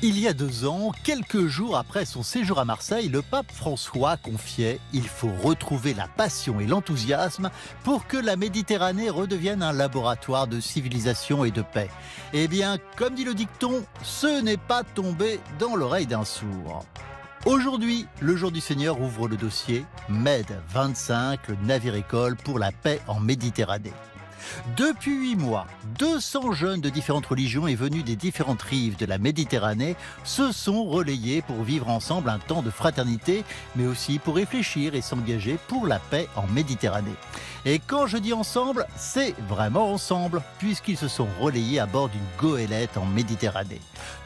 Il y a 2 ans, quelques jours après son séjour à Marseille, le pape François confiait « Il faut retrouver la passion et l'enthousiasme pour que la Méditerranée redevienne un laboratoire de civilisation et de paix ». Eh bien, comme dit le dicton, ce n'est pas tombé dans l'oreille d'un sourd. Aujourd'hui, le Jour du Seigneur ouvre le dossier MED 25, le navire-école pour la paix en Méditerranée. Depuis 8 mois, 200 jeunes de différentes religions et venus des différentes rives de la Méditerranée se sont relayés pour vivre ensemble un temps de fraternité, mais aussi pour réfléchir et s'engager pour la paix en Méditerranée. Et quand je dis ensemble, c'est vraiment ensemble, puisqu'ils se sont relayés à bord d'une goélette en Méditerranée.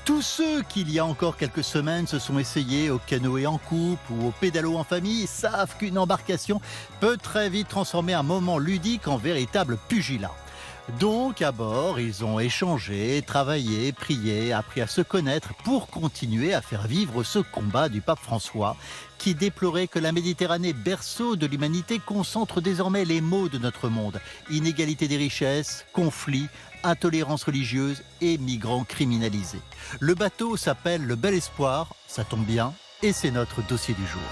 Tous ceux qui, il y a encore quelques semaines, se sont essayés au canoë en couple ou au pédalo en famille savent qu'une embarcation peut très vite transformer un moment ludique en véritable pugilat. Donc, à bord, ils ont échangé, travaillé, prié, appris à se connaître pour continuer à faire vivre ce combat du pape François, qui déplorait que la Méditerranée, berceau de l'humanité, concentre désormais les maux de notre monde. Inégalité des richesses, conflits, intolérance religieuse et migrants criminalisés. Le bateau s'appelle le Bel Espoir, ça tombe bien, et c'est notre dossier du jour.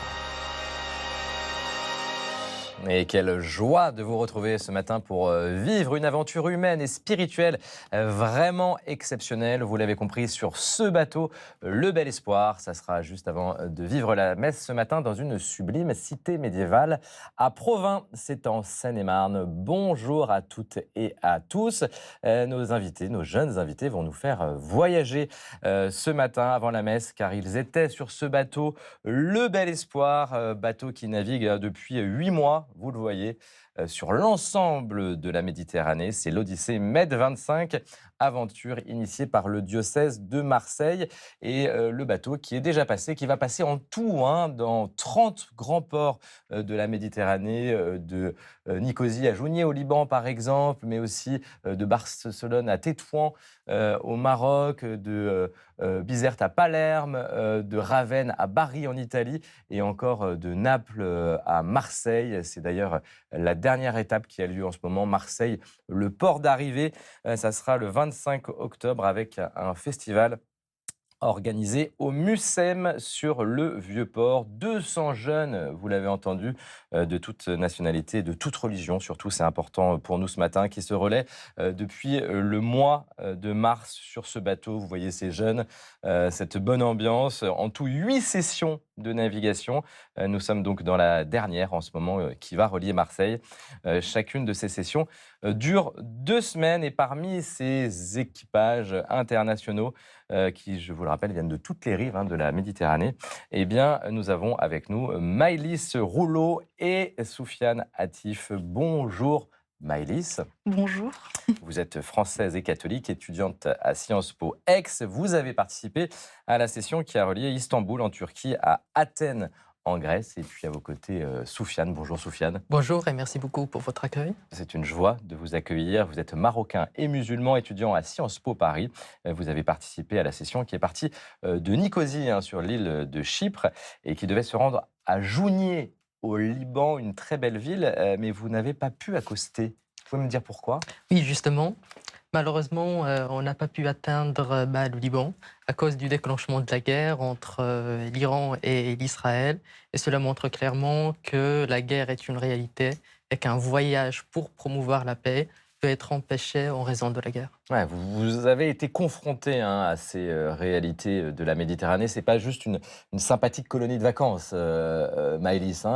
Et quelle joie de vous retrouver ce matin pour vivre une aventure humaine et spirituelle vraiment exceptionnelle. Vous l'avez compris, sur ce bateau, le Bel Espoir. Ça sera juste avant de vivre la messe ce matin dans une sublime cité médiévale à Provins. C'est en Seine-et-Marne. Bonjour à toutes et à tous. Nos invités, nos jeunes invités vont nous faire voyager ce matin avant la messe, car ils étaient sur ce bateau, le Bel Espoir, bateau qui navigue depuis 8 mois. Vous le voyez, sur l'ensemble de la Méditerranée. C'est l'Odyssée MED 25, aventure initiée par le diocèse de Marseille. Et le bateau qui est déjà passé, qui va passer en tout dans 30 grands ports de la Méditerranée, de Nicosie à Jounieh au Liban par exemple, mais aussi de Barcelone à Tétouan au Maroc, de Bizerte à Palerme, de Ravenne à Bari en Italie et encore de Naples à Marseille. C'est d'ailleurs la dernière étape qui a lieu en ce moment, Marseille, le port d'arrivée. Ça sera le 25 octobre avec un festival organisé au Mucem sur le Vieux-Port. 200 jeunes, vous l'avez entendu, de toute nationalité, de toute religion, surtout c'est important pour nous ce matin, qui se relaient depuis le mois de mars sur ce bateau. Vous voyez ces jeunes, cette bonne ambiance. En tout, 8 sessions de navigation. Nous sommes donc dans la dernière en ce moment qui va relier Marseille. Chacune de ces sessions dure 2 semaines et parmi ces équipages internationaux qui, je vous le rappelle, viennent de toutes les rives de la Méditerranée, eh bien, nous avons avec nous Maëlys Rouleau et Soufiane Hatif. Bonjour Maëlys. Bonjour. Vous êtes française et catholique, étudiante à Sciences Po Aix. Vous avez participé à la session qui a relié Istanbul en Turquie à Athènes en Grèce. Et puis à vos côtés, Soufiane. Bonjour Soufiane. Bonjour et merci beaucoup pour votre accueil. C'est une joie de vous accueillir. Vous êtes marocain et musulman, étudiant à Sciences Po Paris. Vous avez participé à la session qui est partie de Nicosie, sur l'île de Chypre, et qui devait se rendre à Jounieh, au Liban, une très belle ville, mais vous n'avez pas pu accoster. Vous pouvez me dire pourquoi ? Oui, justement. Malheureusement, on n'a pas pu atteindre le Liban à cause du déclenchement de la guerre entre l'Iran et l'Israël. Et cela montre clairement que la guerre est une réalité et qu'un voyage pour promouvoir la paix peut être empêché en raison de la guerre. Ouais, vous avez été confronté à ces réalités de la Méditerranée. Ce n'est pas juste une sympathique colonie de vacances, Maëlys.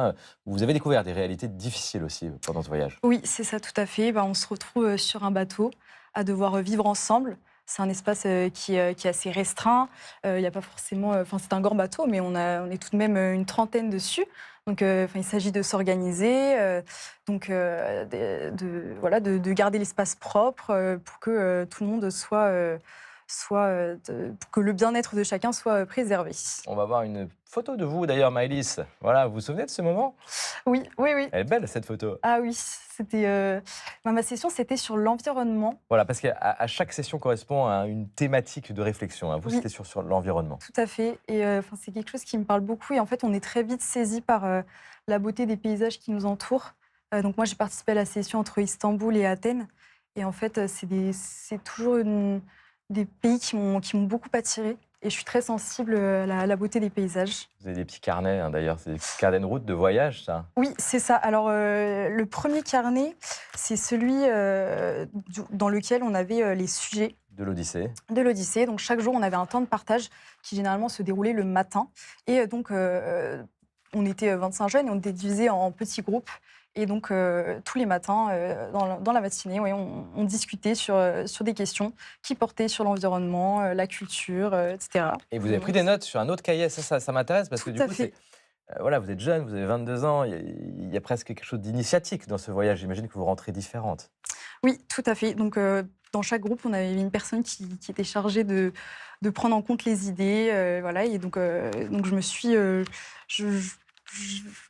Vous avez découvert des réalités difficiles aussi pendant ce voyage. Oui, c'est ça, tout à fait. On se retrouve sur un bateau à devoir vivre ensemble. C'est un espace qui est assez restreint. Il y a pas forcément. C'est un grand bateau, mais on est tout de même une trentaine dessus. Donc, il s'agit de s'organiser, de garder l'espace propre pour que tout le monde pour que le bien-être de chacun soit préservé. On va voir une photo de vous d'ailleurs, Maëlys. Voilà, vous vous souvenez de ce moment ? Oui. Elle est belle cette photo. Ah oui, c'était ma session, c'était sur l'environnement. Voilà, parce qu'à chaque session correspond à une thématique de réflexion. Vous, Oui. c'était sur l'environnement. Tout à fait. Et c'est quelque chose qui me parle beaucoup. Et en fait, on est très vite saisi par la beauté des paysages qui nous entourent. Donc moi, j'ai participé à la session entre Istanbul et Athènes. Et en fait, c'est toujours des pays qui m'ont beaucoup attirée. Et je suis très sensible à la beauté des paysages. Vous avez des petits carnets, hein, d'ailleurs, c'est des petits carnets de route de voyage, ça. Oui, c'est ça. Alors, le premier carnet, c'est celui dans lequel on avait les sujets De l'Odyssée. de l'Odyssée. Donc, chaque jour, on avait un temps de partage qui généralement se déroulait le matin. Et donc, on était 25 jeunes et on était divisés en petits groupes. Et donc, tous les matins, dans la matinée, ouais, on discutait sur des questions qui portaient sur l'environnement, la culture, etc. Et vous avez pris des notes sur un autre cahier, ça m'intéresse, parce que du Tout à coup, fait. voilà, vous êtes jeune, vous avez 22 ans, il y a presque quelque chose d'initiatique dans ce voyage. J'imagine que vous rentrez différente. Oui, tout à fait. Donc, dans chaque groupe, on avait une personne qui était chargée de prendre en compte les idées. Voilà, et donc je me suis, je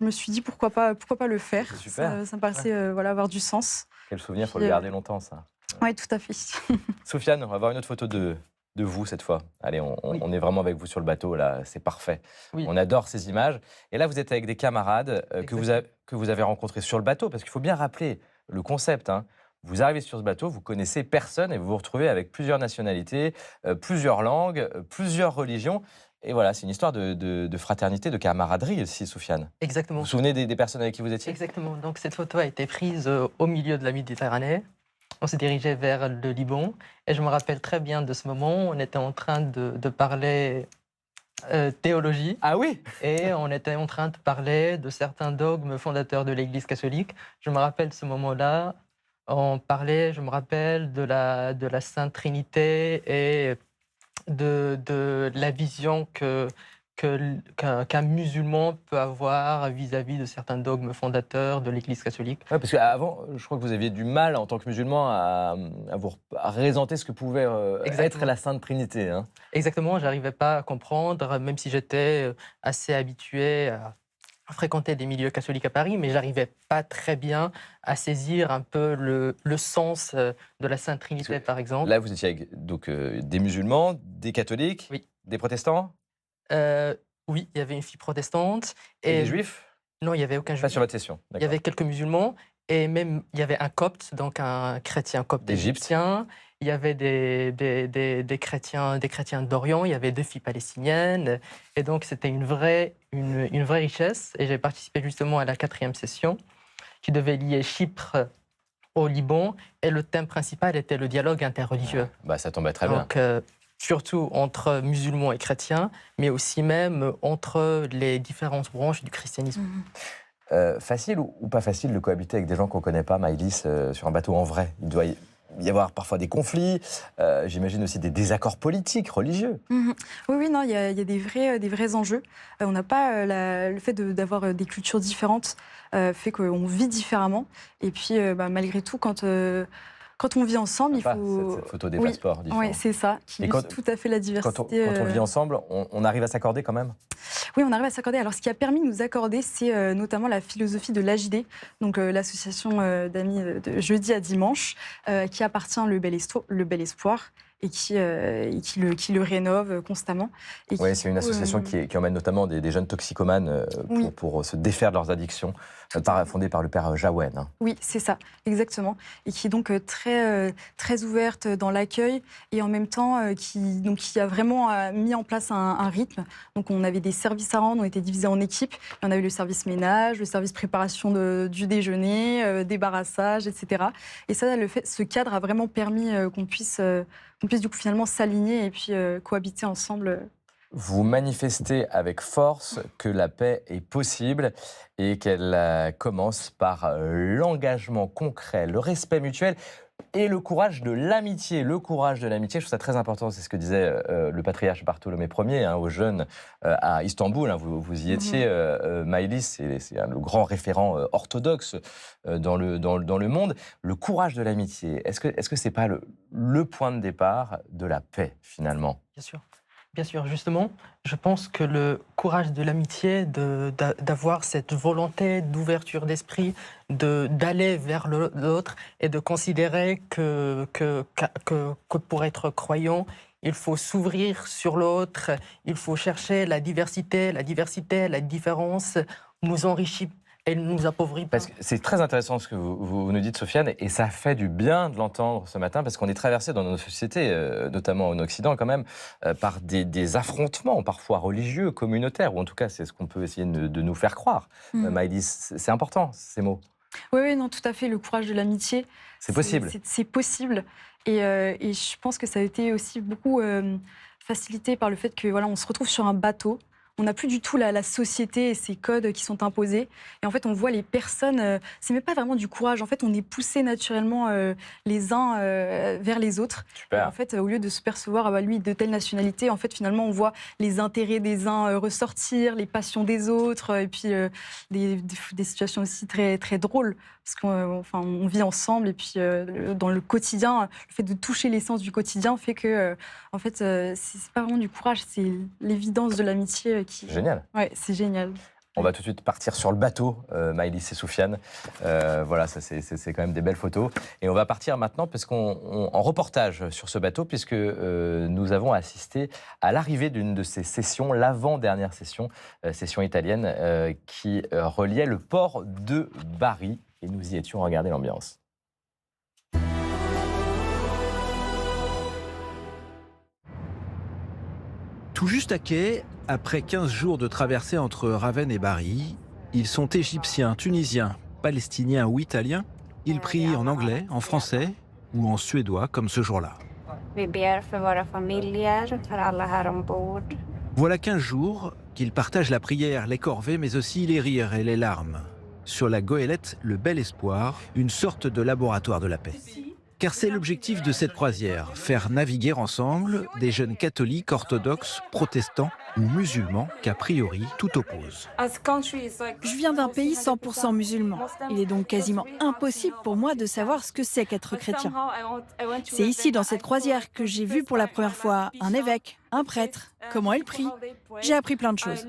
me suis dit pourquoi pas le faire. C'est super. Ça me paraissait voilà, avoir du sens. Quel souvenir, il faut Puis, le garder longtemps, ça. Oui, tout à fait. Soufiane, on va voir une autre photo de vous cette fois. Allez, Oui. on est vraiment avec vous sur le bateau, là, c'est parfait. Oui. On adore ces images. Et là, vous êtes avec des camarades que vous avez rencontrés sur le bateau, parce qu'il faut bien rappeler le concept, hein. Vous arrivez sur ce bateau, vous connaissez personne et vous vous retrouvez avec plusieurs nationalités, plusieurs langues, plusieurs religions. Et voilà, c'est une histoire de fraternité, de camaraderie aussi, Soufiane. Vous Exactement. vous souvenez des personnes avec qui vous étiez? Exactement. Donc cette photo a été prise au milieu de la Méditerranée. On s'est dirigé vers le Liban et je me rappelle très bien de ce moment. On était en train de parler théologie Ah oui. et on était en train de parler de certains dogmes fondateurs de l'Église catholique. Je me rappelle ce moment-là. On parlait, je me rappelle, de la Sainte Trinité et de la vision qu'un musulman peut avoir vis-à-vis de certains dogmes fondateurs de l'Église catholique. Ouais, parce qu'avant, je crois que vous aviez du mal en tant que musulman à représenter ce que pouvait être Exactement. la Sainte Trinité, hein. Exactement, j'arrivais pas à comprendre, même si j'étais assez habitué à fréquenter des milieux catholiques à Paris, mais j'arrivais pas très bien à saisir un peu le sens de la Sainte Trinité, par exemple. Là, vous étiez avec donc, des musulmans, des catholiques, Oui. des protestants Oui, il y avait une fille protestante. et des juifs. Non, il n'y avait aucun Pas juif. sur votre session. Il y avait quelques musulmans et même il y avait un copte, donc un chrétien copte D'Égypte. égyptien. Il y avait des chrétiens d'Orient, il y avait 2 filles palestiniennes. Et donc c'était une vraie richesse. Et j'ai participé justement à la 4e session qui devait lier Chypre au Liban. Et le thème principal était le dialogue interreligieux. Bah, ça tombait très bien. Donc, surtout entre musulmans et chrétiens, mais aussi même entre les différentes branches du christianisme. Facile ou pas facile de cohabiter avec des gens qu'on ne connaît pas, Maëlys, sur un bateau en vrai? Il doit y avoir parfois des conflits, j'imagine aussi des désaccords politiques, religieux. Oui, oui, non, il y a des vrais enjeux. On n'a pas le fait d'avoir des cultures différentes fait qu'on vit différemment. Et puis, malgré tout, quand on vit ensemble, il faut... Cette photo des Oui, passeports différents. Oui, c'est ça, qui Et illustre tout à fait la diversité. Quand on vit ensemble, on arrive à s'accorder quand même? Oui, on arrive à s'accorder. Alors, ce qui a permis de nous accorder, c'est notamment la philosophie de l'AJD, donc l'association d'amis de jeudi à dimanche, qui appartient le Bel Espoir et qui le rénove constamment. Oui, c'est une association qui emmène notamment des jeunes toxicomanes Oui. pour se défaire de leurs addictions, fondée par le père Jaouen, hein. Oui, c'est ça, exactement. Et qui est donc très ouverte dans l'accueil et en même temps qui a vraiment mis en place un rythme. Donc on avait des services à rendre, on était divisés en équipes. Et on avait le service ménage, le service préparation du déjeuner, débarrassage, etc. Et ça, ce cadre a vraiment permis qu'on puisse du coup finalement s'aligner et puis cohabiter ensemble. Vous manifestez avec force que la paix est possible et qu'elle commence par l'engagement concret, le respect mutuel et le courage de l'amitié. Le courage de l'amitié, je trouve ça très important. C'est ce que disait le patriarche Bartholomé Ier aux jeunes à Istanbul. Vous y étiez, Maëlys, c'est le grand référent orthodoxe dans le monde. Le courage de l'amitié, est-ce que ce n'est pas le point de départ de la paix, finalement? Bien sûr. Bien sûr, justement, je pense que le courage de l'amitié, d'avoir cette volonté d'ouverture d'esprit, d'aller vers l'autre et de considérer que pour être croyant, il faut s'ouvrir sur l'autre, il faut chercher la diversité, la différence nous enrichit Elle nous appauvrit pas. Parce que c'est très intéressant ce que vous nous dites, Sofiane, et ça fait du bien de l'entendre ce matin, parce qu'on est traversé dans nos sociétés, notamment en Occident quand même, par des affrontements parfois religieux, communautaires, ou en tout cas c'est ce qu'on peut essayer de nous faire croire. Maëlys, c'est important ces mots. Oui, non, tout à fait. Le courage de l'amitié. C'est possible. C'est possible. Et je pense que ça a été aussi beaucoup facilité par le fait que voilà, on se retrouve sur un bateau. On n'a plus du tout la société et ses codes qui sont imposés. Et en fait, on voit les personnes, c'est même pas vraiment du courage. En fait, on est poussés naturellement les uns vers les autres. Super. Et en fait, au lieu de se percevoir, ah bah, lui, de telle nationalité, en fait, finalement, on voit les intérêts des uns ressortir, les passions des autres, et puis des situations aussi très, très drôles. Parce qu'on vit ensemble, et puis dans le quotidien, le fait de toucher l'essence du quotidien fait que, en fait, c'est pas vraiment du courage, c'est l'évidence de l'amitié qui. Génial. Ouais, c'est génial. On va tout de suite partir sur le bateau, Maëlys et Soufiane. Voilà, ça c'est quand même des belles photos. Et on va partir maintenant en reportage sur ce bateau, puisque nous avons assisté à l'arrivée d'une de ces sessions, l'avant-dernière session, session italienne, qui reliait le port de Bari. Et nous y étions, regardez l'ambiance. Tout juste à quai, après 15 jours de traversée entre Ravenne et Bari, ils sont égyptiens, tunisiens, palestiniens ou italiens. Ils prient en anglais, en français ou en suédois comme ce jour-là. Voilà 15 jours qu'ils partagent la prière, les corvées, mais aussi les rires et les larmes. Sur la goélette, le Bel Espoir, une sorte de laboratoire de la paix. Car c'est l'objectif de cette croisière, faire naviguer ensemble des jeunes catholiques, orthodoxes, protestants ou musulmans qu'a priori tout oppose. Je viens d'un pays 100% musulman. Il est donc quasiment impossible pour moi de savoir ce que c'est qu'être chrétien. C'est ici, dans cette croisière, que j'ai vu pour la première fois un évêque, un prêtre, comment ils prient. J'ai appris plein de choses.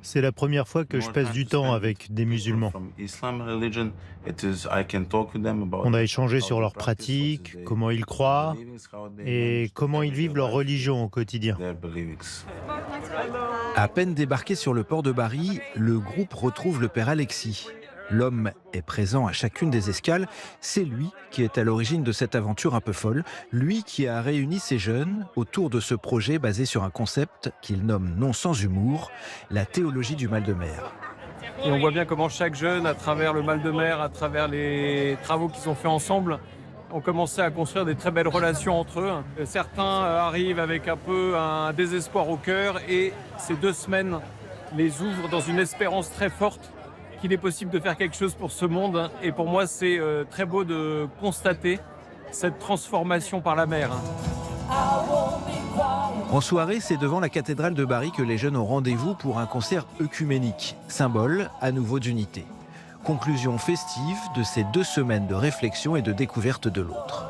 C'est la première fois que je passe du temps avec des musulmans. On a échangé sur leurs pratiques, comment ils croient et comment ils vivent leur religion au quotidien. À peine débarqué sur le port de Bari, le groupe retrouve le père Alexis. L'homme est présent à chacune des escales. C'est lui qui est à l'origine de cette aventure un peu folle. Lui qui a réuni ces jeunes autour de ce projet basé sur un concept qu'il nomme non sans humour, la théologie du mal de mer. Et on voit bien comment chaque jeune, à travers le mal de mer, à travers les travaux qu'ils ont fait ensemble, ont commencé à construire des très belles relations entre eux. Certains arrivent avec un peu un désespoir au cœur et ces 2 semaines les ouvrent dans une espérance très forte qu'il est possible de faire quelque chose pour ce monde. Et pour moi, c'est très beau de constater cette transformation par la mer. En soirée, c'est devant la cathédrale de Bari que les jeunes ont rendez-vous pour un concert œcuménique, symbole à nouveau d'unité. Conclusion festive de ces 2 semaines de réflexion et de découverte de l'autre.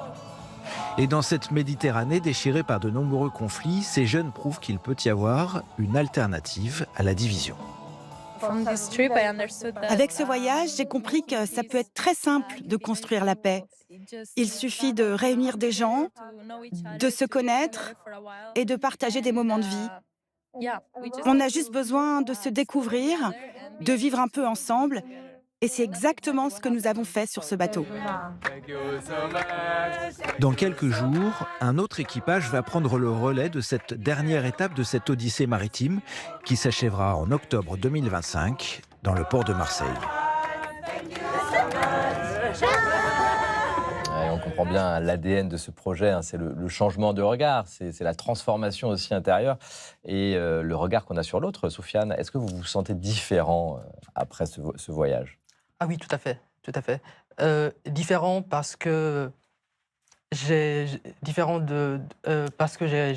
Et dans cette Méditerranée déchirée par de nombreux conflits, ces jeunes prouvent qu'il peut y avoir une alternative à la division. Avec ce voyage, j'ai compris que ça peut être très simple de construire la paix. Il suffit de réunir des gens, de se connaître et de partager des moments de vie. On a juste besoin de se découvrir, de vivre un peu ensemble. Et c'est exactement ce que nous avons fait sur ce bateau. Dans quelques jours, un autre équipage va prendre le relais de cette dernière étape de cette odyssée maritime qui s'achèvera en octobre 2025 dans le port de Marseille. Et on comprend bien l'ADN de ce projet, hein, c'est le changement de regard, c'est la transformation aussi intérieure et le regard qu'on a sur l'autre. Soufiane, est-ce que vous vous sentez différent après ce voyage ? Ah oui, tout à fait, tout à fait. Différent parce que j'ai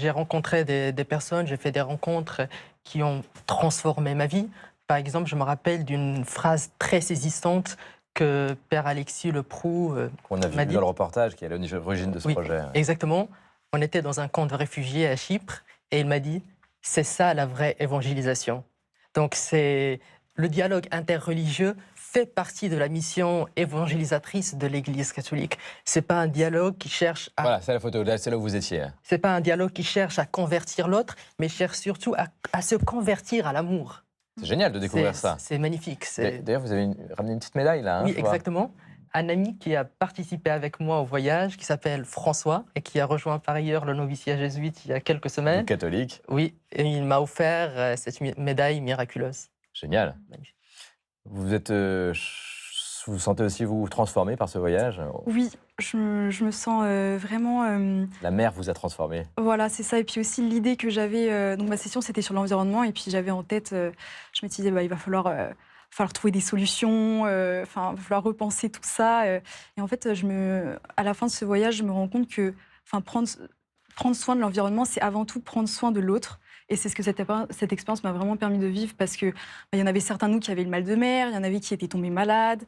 rencontré des personnes, j'ai fait des rencontres qui ont transformé ma vie. Par exemple, je me rappelle d'une phrase très saisissante que Père Alexis Leproux qu'on a vu dans le reportage, qui est à l'origine de ce projet. Exactement. On était dans un camp de réfugiés à Chypre et il m'a dit « c'est ça la vraie évangélisation ». Donc c'est le dialogue interreligieux fait partie de la mission évangélisatrice de l'Église catholique. C'est pas un dialogue qui cherche à... Voilà, c'est la photo, c'est là où vous étiez. C'est pas un dialogue qui cherche à convertir l'autre, mais cherche surtout à se convertir à l'amour. C'est génial de découvrir ça. C'est magnifique. D'ailleurs, vous avez ramené une petite médaille là. Hein, oui, je vois. exactement. Un ami qui a participé avec moi au voyage, qui s'appelle François, et qui a rejoint par ailleurs le noviciat jésuite il y a quelques semaines. Le catholique. Oui, et il m'a offert cette médaille miraculeuse. Génial. Magnifique. Vous êtes, vous sentez aussi vous transformé par ce voyage? Oui, je me sens vraiment... La mer vous a transformé. Voilà, c'est ça. Et puis aussi l'idée que j'avais... donc ma session, c'était sur l'environnement. Et puis j'avais en tête, je me disais, il va falloir trouver des solutions, il va falloir repenser tout ça. Et en fait, à la fin de ce voyage, je me rends compte que prendre soin de l'environnement, c'est avant tout prendre soin de l'autre. Et c'est ce que cette expérience m'a vraiment permis de vivre, parce qu'il y en avait certains de nous qui avaient le mal de mer, il y en avait qui étaient tombés malades.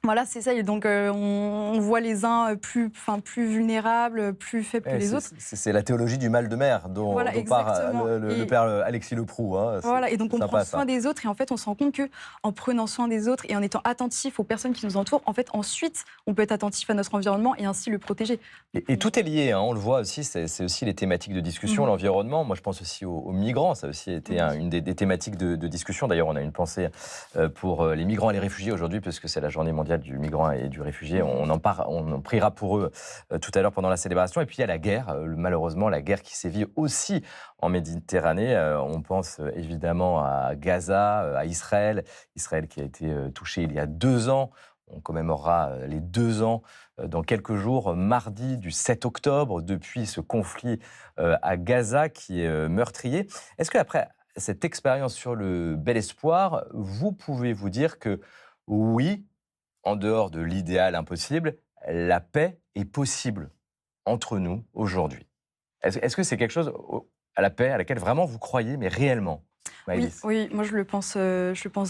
Voilà, c'est ça. Et donc, on voit les uns plus vulnérables, plus faibles que les autres. C'est la théologie du mal de mer dont part le père Alexis Le Proulx. Hein. Voilà, et donc on sympa, prend soin des autres. Et en fait, on se rend compte qu'en prenant soin des autres et en étant attentif aux personnes qui nous entourent, en fait, ensuite, on peut être attentif à notre environnement et ainsi le protéger. Et tout est lié, hein, on le voit aussi, c'est aussi les thématiques de discussion, l'environnement. Moi, je pense aussi aux migrants, ça a aussi été une des thématiques de discussion. D'ailleurs, on a une pensée pour les migrants et les réfugiés aujourd'hui, puisque c'est la journée mondiale du migrant et du réfugié. On en priera pour eux tout à l'heure pendant la célébration. Et puis, il y a la guerre, malheureusement, la guerre qui sévit aussi en Méditerranée. On pense évidemment à Gaza, à Israël qui a été touché il y a 2 ans. On commémorera les 2 ans dans quelques jours, mardi du 7 octobre, depuis ce conflit à Gaza qui est meurtrier. Est-ce qu'après cette expérience sur le Bel Espoir, vous pouvez vous dire que oui, en dehors de l'idéal impossible, la paix est possible entre nous aujourd'hui? Est-ce que c'est quelque chose à la paix à laquelle vraiment vous croyez, mais réellement? Oui, moi je le pense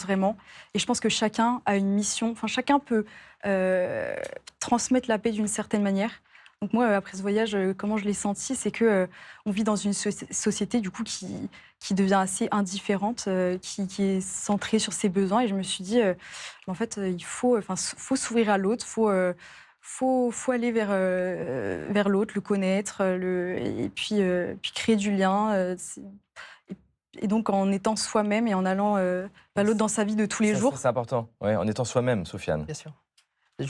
vraiment. Et je pense que chacun a une mission, chacun peut transmettre la paix d'une certaine manière. Donc moi, après ce voyage, comment je l'ai senti, c'est que on vit dans une société du coup qui devient assez indifférente, qui est centrée sur ses besoins. Et je me suis dit, en fait, il faut s'ouvrir à l'autre, faut aller vers l'autre, le connaître, et puis créer du lien. Et donc en étant soi-même et en allant l'autre dans sa vie de tous les jours. C'est important, ouais, en étant soi-même, Sofiane. Bien sûr.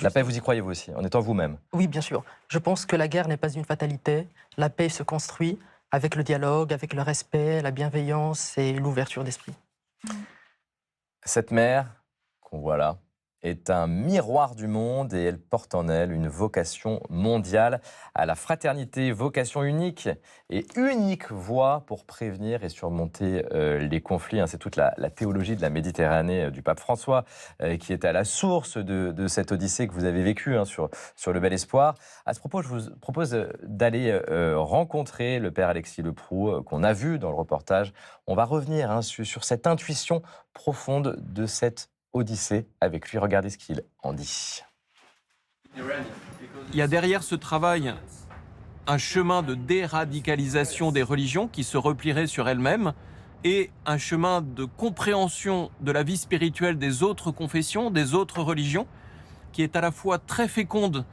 La paix, vous y croyez vous aussi, en étant vous-même? Oui, bien sûr. Je pense que la guerre n'est pas une fatalité. La paix se construit avec le dialogue, avec le respect, la bienveillance et l'ouverture d'esprit. Cette mer qu'on voit là est un miroir du monde et elle porte en elle une vocation mondiale à la fraternité, vocation unique et unique voie pour prévenir et surmonter les conflits. C'est toute la théologie de la Méditerranée du pape François qui est à la source de cette odyssée que vous avez vécue sur le Bel Espoir. À ce propos, je vous propose d'aller rencontrer le père Alexis Le Proulx qu'on a vu dans le reportage. On va revenir sur cette intuition profonde de cette Odyssée avec lui. Regardez ce qu'il en dit. Il y a derrière ce travail un chemin de déradicalisation des religions qui se replieraient sur elles-mêmes et un chemin de compréhension de la vie spirituelle des autres confessions, des autres religions, qui est à la fois très féconde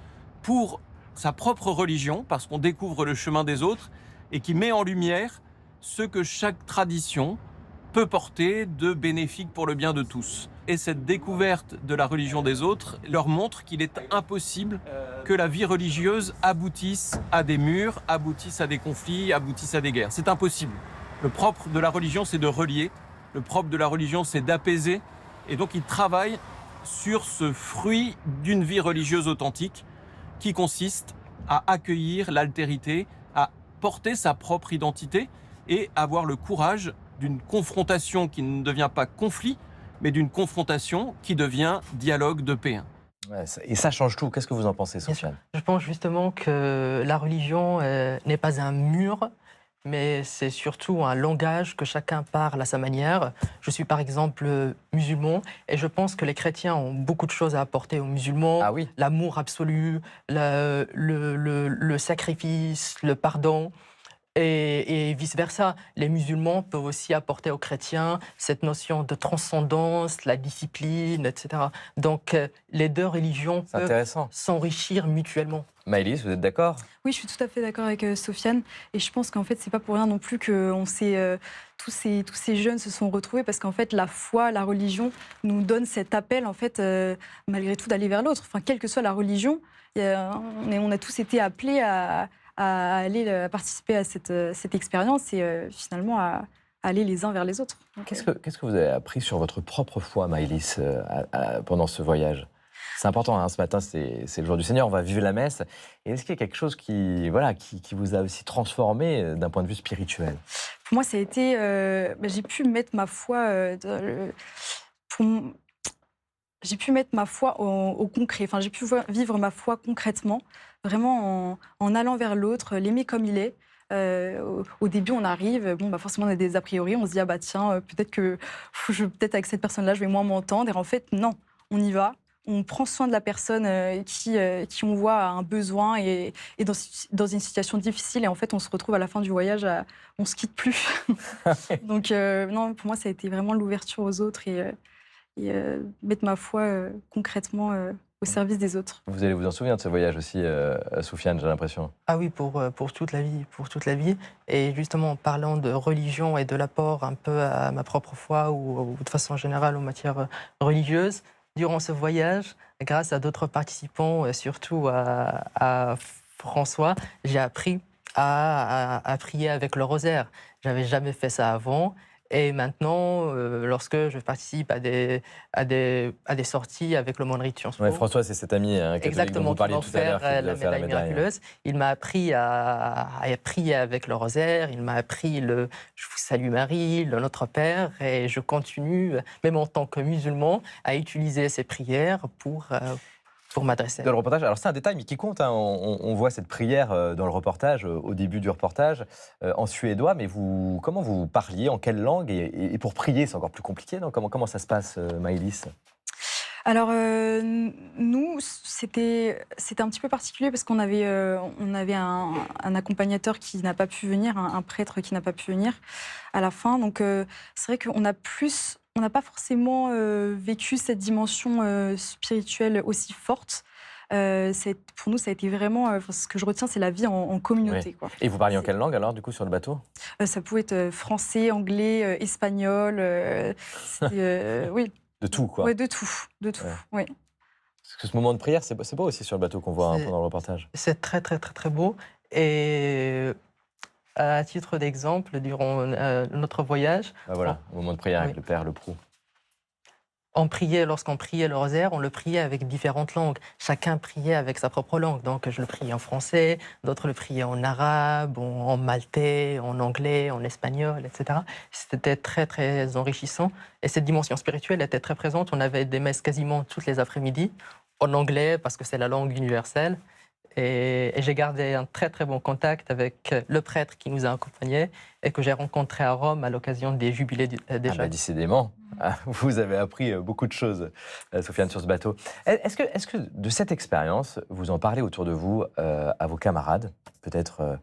pour sa propre religion, parce qu'on découvre le chemin des autres, et qui met en lumière ce que chaque tradition peut porter de bénéfique pour le bien de tous. Et cette découverte de la religion des autres leur montre qu'il est impossible que la vie religieuse aboutisse à des murs, aboutisse à des conflits, aboutisse à des guerres. C'est impossible. Le propre de la religion, c'est de relier. Le propre de la religion, c'est d'apaiser. Et donc, ils travaillent sur ce fruit d'une vie religieuse authentique qui consiste à accueillir l'altérité, à porter sa propre identité et avoir le courage d'une confrontation qui ne devient pas conflit, mais d'une confrontation qui devient dialogue de paix. Ouais, et ça change tout. Qu'est-ce que vous en pensez, Sofiane? Je pense justement que la religion n'est pas un mur, mais c'est surtout un langage que chacun parle à sa manière. Je suis par exemple musulman et je pense que les chrétiens ont beaucoup de choses à apporter aux musulmans. Ah oui. L'amour absolu, le sacrifice, le pardon. Et vice-versa, les musulmans peuvent aussi apporter aux chrétiens cette notion de transcendance, la discipline, etc. Donc les deux religions C'est peuvent intéressant. s'enrichir mutuellement. Maëlys, vous êtes d'accord? Oui, je suis tout à fait d'accord avec Sofiane. Et je pense qu'en fait, c'est pas pour rien non plus que tous ces jeunes se sont retrouvés, parce qu'en fait, la foi, la religion nous donne cet appel, en fait, malgré tout, d'aller vers l'autre. Enfin, quelle que soit la religion, on a tous été appelés à aller participer à cette expérience et finalement à aller les uns vers les autres. Donc, Qu'est-ce que vous avez appris sur votre propre foi, Maëlys, pendant ce voyage? C'est important, hein, ce matin, c'est le jour du Seigneur, on va vivre la messe. Et est-ce qu'il y a quelque chose qui vous a aussi transformé d'un point de vue spirituel? pour moi, ça a été. J'ai pu mettre ma foi pour m- j'ai pu mettre ma foi au concret. Enfin, j'ai pu vivre ma foi concrètement, vraiment en allant vers l'autre, l'aimer comme il est. Au début, on arrive, bon, bah forcément, on a des a priori, on se dit, ah bah tiens, peut-être que peut-être avec cette personne-là, je vais moins m'entendre. Et en fait, non, on y va. On prend soin de la personne qui on voit a un besoin et dans une situation difficile. Et en fait, on se retrouve à la fin du voyage, on se quitte plus. Donc, non, pour moi, ça a été vraiment l'ouverture aux autres et mettre ma foi concrètement au service des autres. Vous allez vous en souvenir de ce voyage aussi, Soufiane, j'ai l'impression. Ah oui, pour toute la vie, pour toute la vie. Et justement, en parlant de religion et de l'apport un peu à ma propre foi ou de façon générale en matière religieuse, durant ce voyage, grâce à d'autres participants, surtout à François, j'ai appris à prier avec le rosaire. J'avais jamais fait ça avant. Et maintenant, lorsque je participe à des sorties avec le l'aumônerie de Sciences Po, Ouais, François, c'est cet ami catholique dont exactement, vous qui parliez m'a tout à l'heure, offert qui vous la a offert la médaille médaille. miraculeuse. Il m'a appris à prier avec le rosaire, il m'a appris le Je vous salue Marie, le Notre Père, et je continue, même en tant que musulman, à utiliser ces prières pour m'adresser. Dans le reportage, alors c'est un détail mais qui compte, hein. On voit cette prière dans le reportage, au début du reportage, en suédois, mais comment vous parliez, en quelle langue? Et pour prier, c'est encore plus compliqué, non? Comment ça se passe, Maëlys? Alors, nous, c'était un petit peu particulier parce qu'on avait, un accompagnateur qui n'a pas pu venir, un prêtre qui n'a pas pu venir à la fin. Donc, c'est vrai qu'on n'a pas forcément vécu cette dimension spirituelle aussi forte. Pour nous, ça a été vraiment, ce que je retiens, c'est la vie en communauté, quoi. Et vous parliez en quelle langue alors, du coup, sur le bateau? Ça pouvait être français, anglais, espagnol, oui. De tout, quoi. Ouais, de tout, Ouais. oui. Parce que ce moment de prière, c'est beau aussi sur le bateau qu'on voit un peu dans le reportage. C'est très, très, très, très beau. Et à titre d'exemple, durant notre voyage, Ah, voilà, au moment de prière avec Oui. le Père, le Prou. lorsqu'on priait le rosaire, on le priait avec différentes langues. Chacun priait avec sa propre langue. Donc, je le priais en français, d'autres le priaient en arabe, en maltais, en anglais, en espagnol, etc. C'était très, très enrichissant. Et cette dimension spirituelle était très présente. On avait des messes quasiment toutes les après-midi, en anglais, parce que c'est la langue universelle. Et j'ai gardé un très, très bon contact avec le prêtre qui nous a accompagnés et que j'ai rencontré à Rome à l'occasion des jubilés des Ah bah, jeunes. décidément, vous avez appris beaucoup de choses, Sofiane, sur ce bateau. Est-ce que de cette expérience, vous en parlez autour de vous à vos camarades, peut-être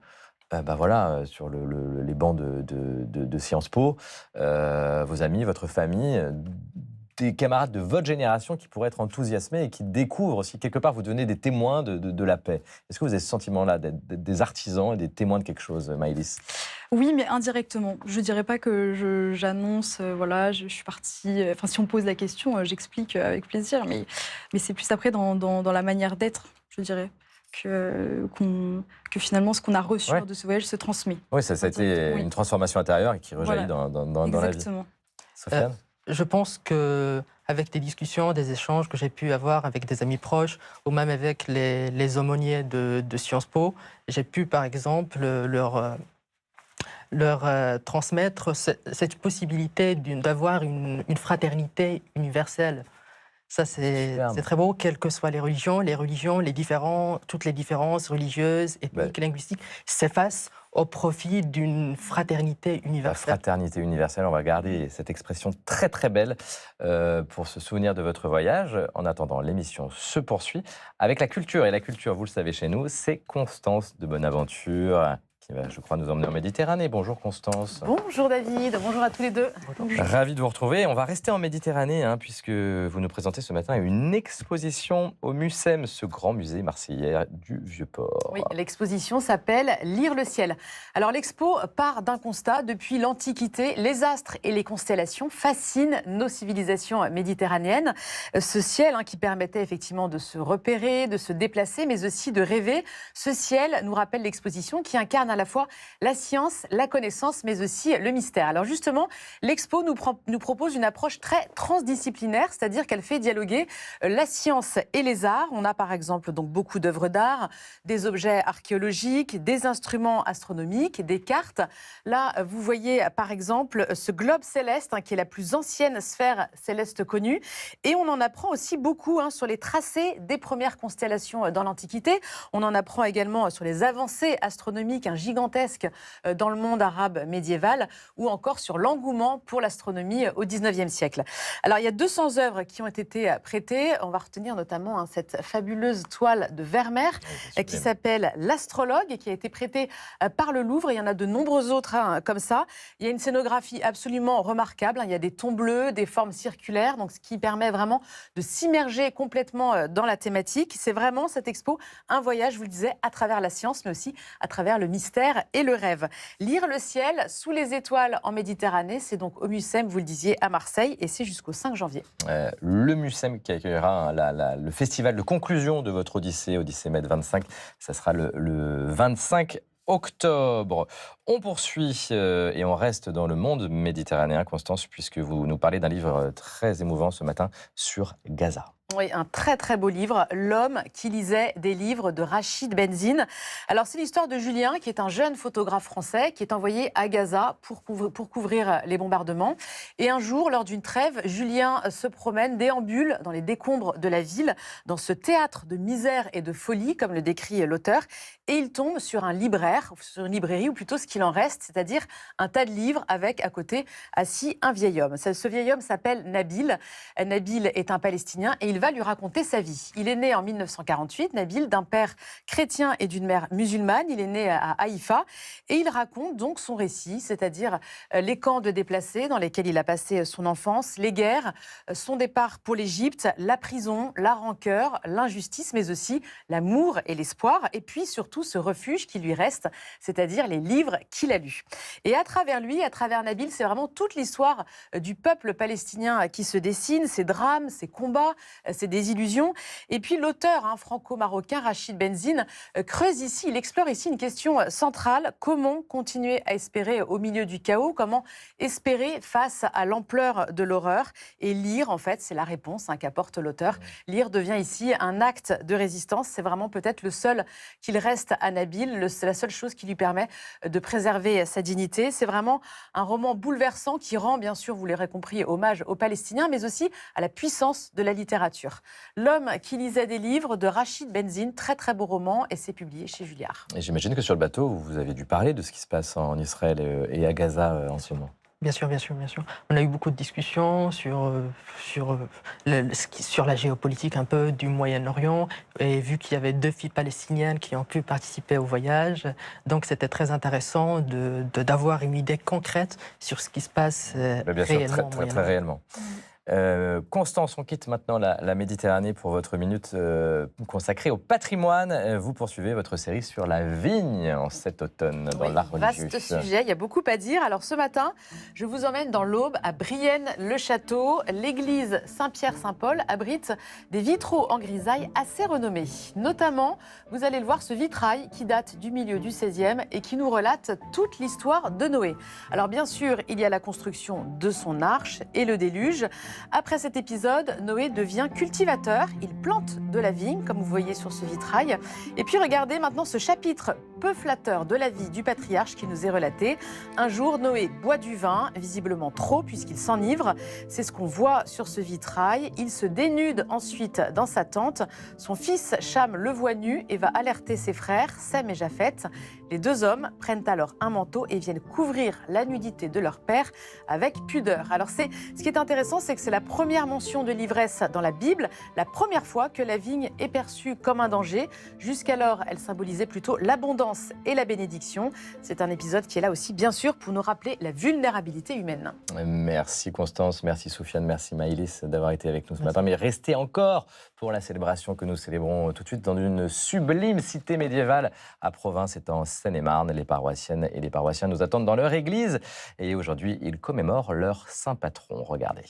sur les bancs de Sciences Po, vos amis, votre famille, des camarades de votre génération qui pourraient être enthousiasmés et qui découvrent aussi, quelque part, vous devenez des témoins de la paix. Est-ce que vous avez ce sentiment-là d'être des artisans et des témoins de quelque chose, Maëlys? Oui, mais indirectement. Je ne dirais pas que j'annonce, voilà, je suis partie. Enfin, si on me pose la question, j'explique avec plaisir. Mais c'est plus après dans la manière d'être, je dirais, que finalement, ce qu'on a reçu Ouais. lors de ce voyage se transmet. Oui, ça a été Oui. une transformation intérieure et qui rejaillit Voilà. dans la vie. Exactement. Sofiane? Je pense que avec des discussions, des échanges que j'ai pu avoir avec des amis proches ou même avec les aumôniers de Sciences Po, j'ai pu par exemple leur transmettre cette possibilité d'avoir une fraternité universelle. Ça, c'est Superbe. très beau, quelles que soient les religions, toutes les différences religieuses, ethniques, linguistiques s'effacent au profit d'une fraternité La universelle. fraternité universelle, on va garder cette expression très très belle pour se souvenir de votre voyage. En attendant, l'émission se poursuit avec la culture. Et la culture, vous le savez chez nous, c'est Constance de Bonaventure qui va, je crois, nous emmener en Méditerranée. Bonjour Constance. Bonjour David, bonjour à tous les deux. Ravi de vous retrouver. On va rester en Méditerranée, puisque vous nous présentez ce matin une exposition au MUSEM, ce grand musée marseillais du Vieux-Port. Oui, l'exposition s'appelle « Lire le ciel ». Alors l'expo part d'un constat. Depuis l'Antiquité, les astres et les constellations fascinent nos civilisations méditerranéennes. Ce ciel qui permettait effectivement de se repérer, de se déplacer, mais aussi de rêver. Ce ciel nous rappelle l'exposition qui incarne à la fois la science, la connaissance, mais aussi le mystère. Alors justement, l'expo nous propose une approche très transdisciplinaire, c'est-à-dire qu'elle fait dialoguer la science et les arts. On a par exemple donc beaucoup d'œuvres d'art, des objets archéologiques, des instruments astronomiques, des cartes. Là, vous voyez par exemple ce globe céleste qui est la plus ancienne sphère céleste connue. Et on en apprend aussi beaucoup sur les tracés des premières constellations dans l'Antiquité. On en apprend également sur les avancées astronomiques gigantesques dans le monde arabe médiéval ou encore sur l'engouement pour l'astronomie au XIXe siècle. Alors, il y a 200 œuvres qui ont été prêtées. On va retenir notamment cette fabuleuse toile de Vermeer qui s'appelle « L'astrologue » et qui a été prêtée par le Louvre. Il y en a de nombreux autres comme ça. Il y a une scénographie absolument remarquable. Il y a des tons bleus, des formes circulaires, donc ce qui permet vraiment de s'immerger complètement dans la thématique. C'est vraiment, cette expo, un voyage, je vous le disais, à travers la science, mais aussi à travers le mystère et le rêve. Lire le ciel sous les étoiles en Méditerranée, c'est donc au MUSEM, vous le disiez, à Marseille, et c'est jusqu'au 5 janvier. Le MUSEM qui accueillera le festival de conclusion de votre Odyssée Med 25, ça sera le 25 octobre. On poursuit et on reste dans le monde méditerranéen, Constance, puisque vous nous parlez d'un livre très émouvant ce matin sur Gaza. Oui, un très très beau livre, L'homme qui lisait des livres de Rachid Benzine. Alors c'est l'histoire de Julien, qui est un jeune photographe français, qui est envoyé à Gaza pour couvrir les bombardements. Et un jour, lors d'une trêve, Julien se promène, déambule dans les décombres de la ville, dans ce théâtre de misère et de folie, comme le décrit l'auteur. Et il tombe sur un libraire, sur une librairie, ou plutôt ce qu'il en reste, c'est-à-dire un tas de livres avec à côté assis un vieil homme. Ce vieil homme s'appelle Nabil. Nabil est un Palestinien et il va lui raconter sa vie. Il est né en 1948, Nabil, d'un père chrétien et d'une mère musulmane. Il est né à Haïfa et il raconte donc son récit, c'est-à-dire les camps de déplacés dans lesquels il a passé son enfance, les guerres, son départ pour l'Égypte, la prison, la rancœur, l'injustice, mais aussi l'amour et l'espoir. Et puis surtout ce refuge qui lui reste, c'est-à-dire les livres qu'il a lus. Et à travers lui, à travers Nabil, c'est vraiment toute l'histoire du peuple palestinien qui se dessine, ses drames, ses combats, ses désillusions. Et puis l'auteur franco-marocain Rachid Benzine creuse ici, il explore ici une question centrale. Comment continuer à espérer au milieu du chaos? Comment espérer face à l'ampleur de l'horreur? Et lire, en fait, c'est la réponse qu'apporte l'auteur. Lire devient ici un acte de résistance. C'est vraiment peut-être le seul qu'il reste à Nabil. C'est la seule chose qui lui permet de préserver sa dignité. C'est vraiment un roman bouleversant qui rend, bien sûr, vous l'aurez compris, hommage aux Palestiniens, mais aussi à la puissance de la littérature. L'homme qui lisait des livres de Rachid Benzine, très très beau roman, et c'est publié chez Julliard. Et j'imagine que sur le bateau, vous avez dû parler de ce qui se passe en Israël et à Gaza en ce moment. Bien sûr, bien sûr, bien sûr. On a eu beaucoup de discussions sur la géopolitique un peu du Moyen-Orient, et vu qu'il y avait 2 filles palestiniennes qui ont pu participer au voyage, donc c'était très intéressant d'avoir une idée concrète sur ce qui se passe réellement. Sûr, très réellement. Constance, on quitte maintenant la Méditerranée pour votre minute consacrée au patrimoine. Vous poursuivez votre série sur la vigne en cet automne dans l'art religieux. Vaste sujet, il y a beaucoup à dire. Alors ce matin, je vous emmène dans l'Aube, à Brienne-le-Château. L'église Saint-Pierre-Saint-Paul abrite des vitraux en grisaille assez renommés. Notamment, vous allez le voir, ce vitrail qui date du milieu du XVIe et qui nous relate toute l'histoire de Noé. Alors bien sûr, il y a la construction de son arche et le déluge. Après cet épisode, Noé devient cultivateur. Il plante de la vigne, comme vous voyez sur ce vitrail. Et puis regardez maintenant ce chapitre peu flatteur de la vie du patriarche qui nous est relaté. Un jour, Noé boit du vin, visiblement trop puisqu'il s'enivre. C'est ce qu'on voit sur ce vitrail. Il se dénude ensuite dans sa tente. Son fils Cham le voit nu et va alerter ses frères, Sem et Japheth. Les 2 hommes prennent alors un manteau et viennent couvrir la nudité de leur père avec pudeur. Alors ce qui est intéressant, c'est que c'est la première mention de l'ivresse dans la Bible, la première fois que la vigne est perçue comme un danger. Jusqu'alors, elle symbolisait plutôt l'abondance l'espérance et la bénédiction. C'est un épisode qui est là aussi, bien sûr, pour nous rappeler la vulnérabilité humaine. Merci Constance, merci Soufiane, merci Maïlis d'avoir été avec nous ce matin. Mais restez encore pour la célébration que nous célébrons tout de suite dans une sublime cité médiévale à Provins, c'est en Seine-et-Marne. Les paroissiennes et les paroissiens nous attendent dans leur église et aujourd'hui ils commémorent leur saint patron. Regardez.